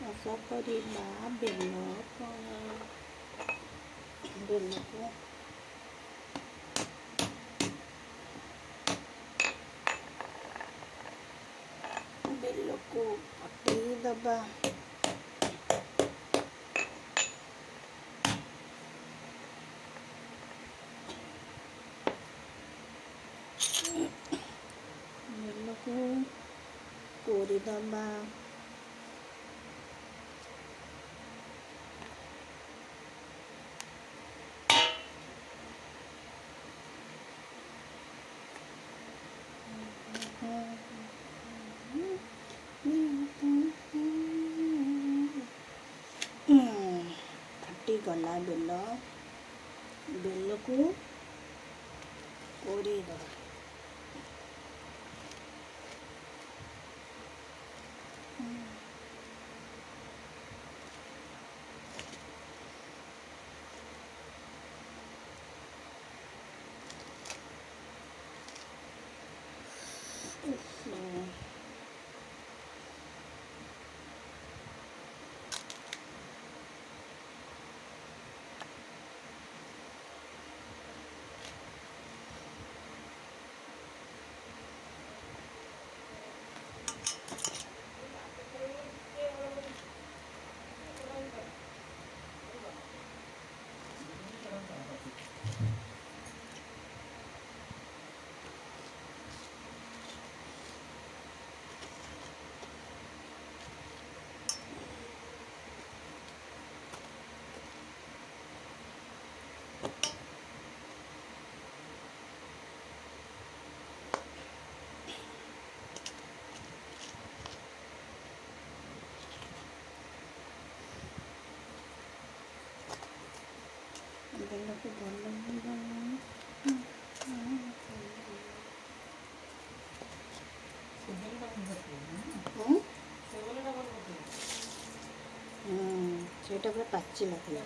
ଆଶା କରିବା ବେଲକୁ ପକେଇ ଦେବା। ବେଲକୁ କୋରିଦେବା। ଫାଟିଗଲା ବେଲକୁ କୋରିଦେବା। ବେଲକୁ ଭଲ ସେଇଟା ପୁରା ପାଚିଲା ଥିଲା।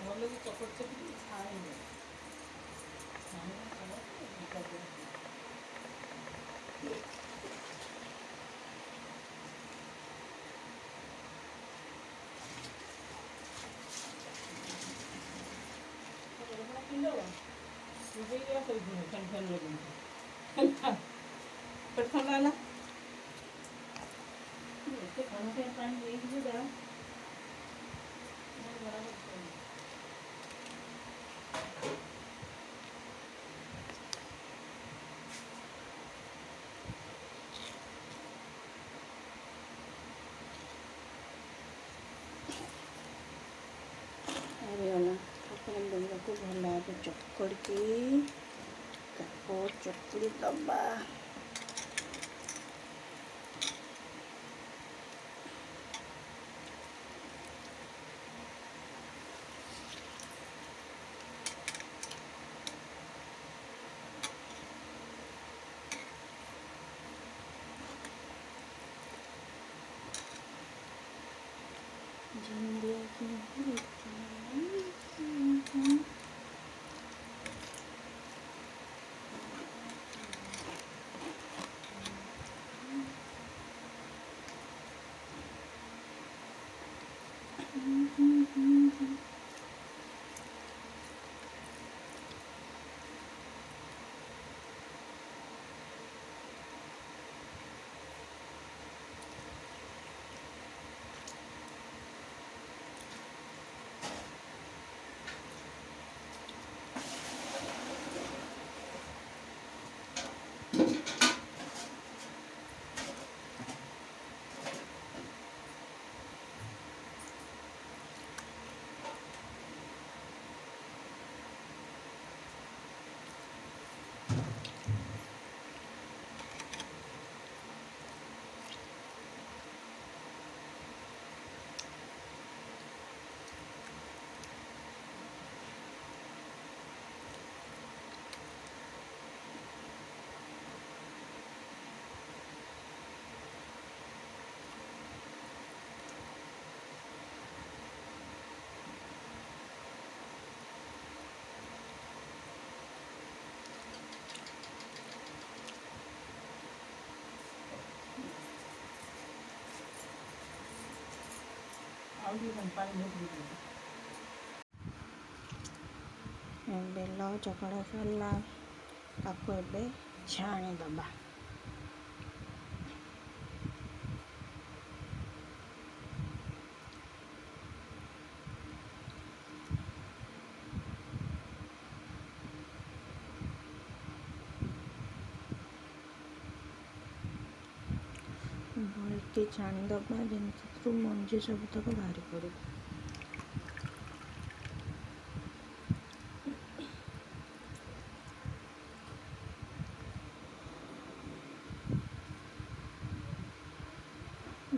ବେଲକୁ ଭଲ ଭାବେ ଚକୁଡ଼ି ଦେବା। ବେଲ ଚକଡ଼ା ସରିଲା, ତାକୁ ଏବେ ଛାଣିଦେବା। ଭଲକି ଛାଣିଦେବା ଯେମିତି ସେଥିରୁ ମଞ୍ଜି ସବୁତକ ବାହାରି ପଡ଼ିବ।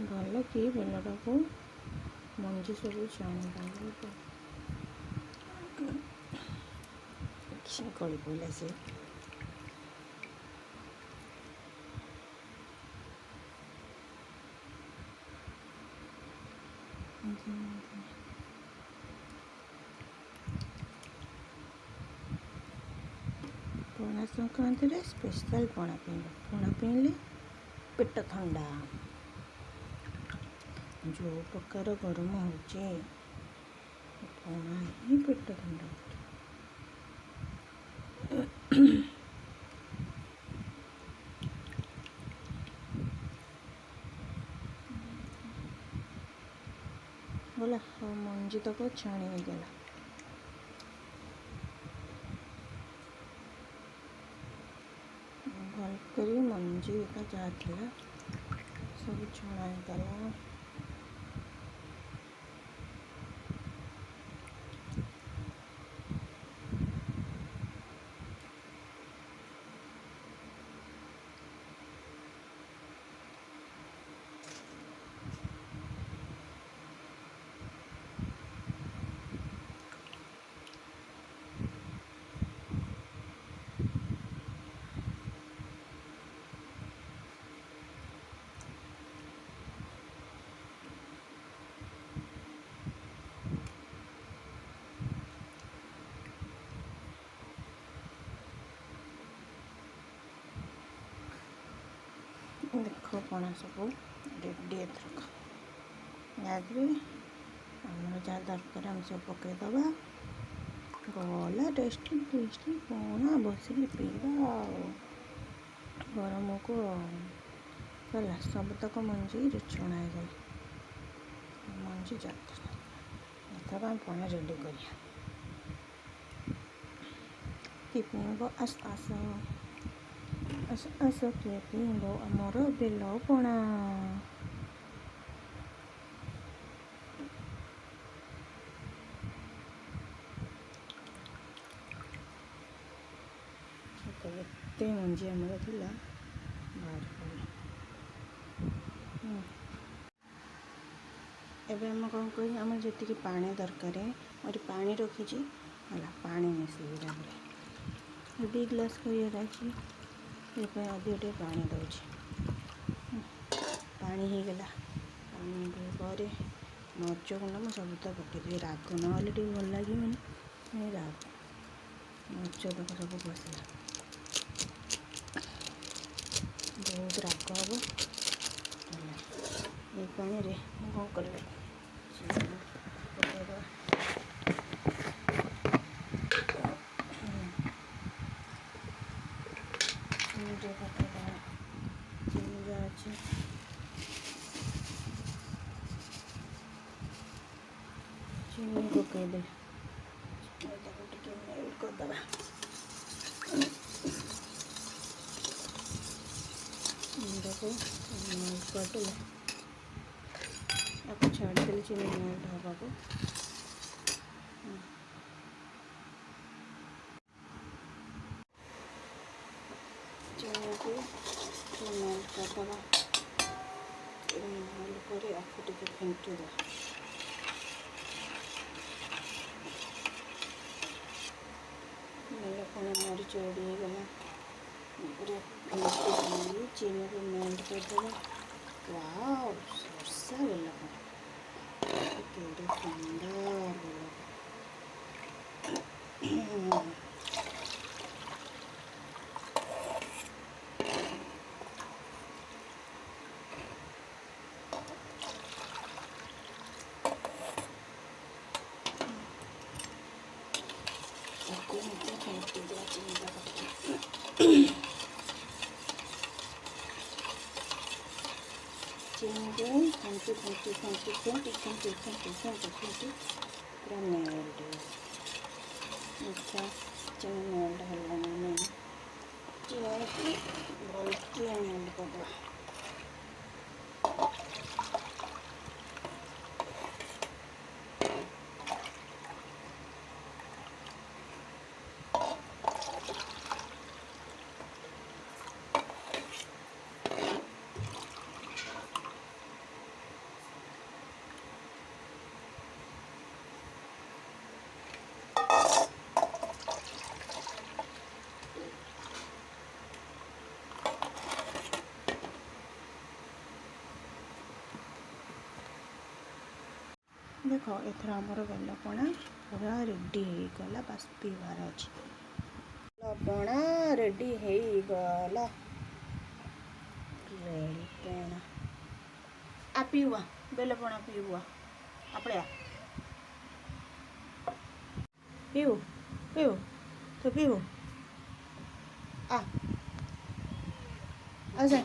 ଭଲକି ବେଲଟାକୁ ମଞ୍ଜି ସବୁ ଛାଣିଦେବା। କଳି ପଡ଼ିଲା ସେ ପଣା ସଂକ୍ରାନ୍ତିରେ ସ୍ପେଶାଲ ପଣା ପିଇବ। ପଣା ପିଇଲେ ପେଟ ଥଣ୍ଡା। ଯେଉଁ ପ୍ରକାର ଗରମ ହେଉଛି, ପଣା ହିଁ ପେଟ ଥଣ୍ଡା ହେଉଛି। ଗଲା ମଞ୍ଜି ତକ ଛାଣି ହେଇଗଲା। ଭଲ କରି ମଞ୍ଜି ଯାହା ଥିଲା ସବୁ ଛଣା ହେଇଗଲା। ଦେଖ ପଣା ସବୁ ରେଡ଼ି ଏଥରକ। ଆଗରେ ଆମର ଯାହା ଦରକାର ଆମେ ସବୁ ପକାଇଦେବା। ଗଲା ଟେଷ୍ଟି ପଣା ବସିକି ପିଇବା ଆଉ ଗରମକୁ ଗଲା। ସବୁତକ ମଞ୍ଜି ଛଣା ହେଇଗଲା। ମଞ୍ଜି ଯାତ୍ରା ଏଥର ଆମେ ପଣା ରେଡ଼ି କରିବା। କି ପିଇବ ଆସ କିଏ ପିଇବ ଆମର ବେଲ ପଣା। ଏତେ ମଞ୍ଜି ଆମର ଥିଲା ବାହାରି ପଡ଼ିଲା। ଏବେ ଆମେ କ'ଣ କରିବା, ଆମର ଯେତିକି ପାଣି ଦରକାର ଗୋଟେ ପାଣି ରଖିଛି ହେଲା, ପାଣି ମିଶେଇବି ତାପରେ 2 ଗ୍ଲାସ୍ କରିବାର ଅଛି। ସେଥିପାଇଁ ଅଧିକ ଟିକେ ପାଣି ଦେଉଛି। ପାଣି ହେଇଗଲା। ପାଣି ପରେ ମରିଚ ଗୁଣ୍ଡ ମୁଁ ସବୁ ତ ପକାଇଦେବି। ରାଗ ନହେଲେ ଟିକେ ଭଲ ଲାଗିବନି। ରାଗ ମରିଚ ତକ ସବୁ ପଶିଲା, ବହୁତ ରାଗ ହେବ। এই ପାଣିରେ ମୁଁ କ'ଣ କରିବି, ପକାଇଦେବା। ଚିନି ଟିକେ ପକାଇଦେବା। ଚିନି ଯାହା ଅଛି ଚିନି ପକାଇଦେବା। ତାକୁ ଟିକେ ମେଲ୍ଟ କରିଦେବା। ତାକୁ ମେଲ୍ଟ କରିଦେଲେ ତାକୁ ଛାଡ଼ିଦେଲେ ଚିନି ମେଲ୍ଟ ହେବାକୁ। ଚିନିକୁ ମେଲ୍ଟ କରିଦେବା। ମେଲ୍ଟ ପରେ ଆକୁ ଟିକେ ଫେଣ୍ଟିଦେବା। ପୁଣି ମରିଚ ରେଡ଼ି ହେଇଗଲା। ପୁରା ଫେଣ୍ଟି ଚିନିକୁ ମେଲ୍ଟ କରିଦେବା। ୱାଓ, ସର୍ଷା ବେଲ ପଣା କେଡ଼େ ସୁନ୍ଦର ବେଲ। फेंटी फेंटी फेंटी फेंटी फेंटी फेंटी फेंटी फेंटी पूरा मेल्ट अच्छा चिनी मेल्ट है नहीं चिनी भलके मेल्ट कर देख एथर आमर बेलपणा पूरा रेडी हो गला बस पीबार अच्छे लपणा रेडी हो गला बेलपणा आ पीवा बेलपणा पीवा आपड़े पीऊ पीऊ तो पीऊ आ जाए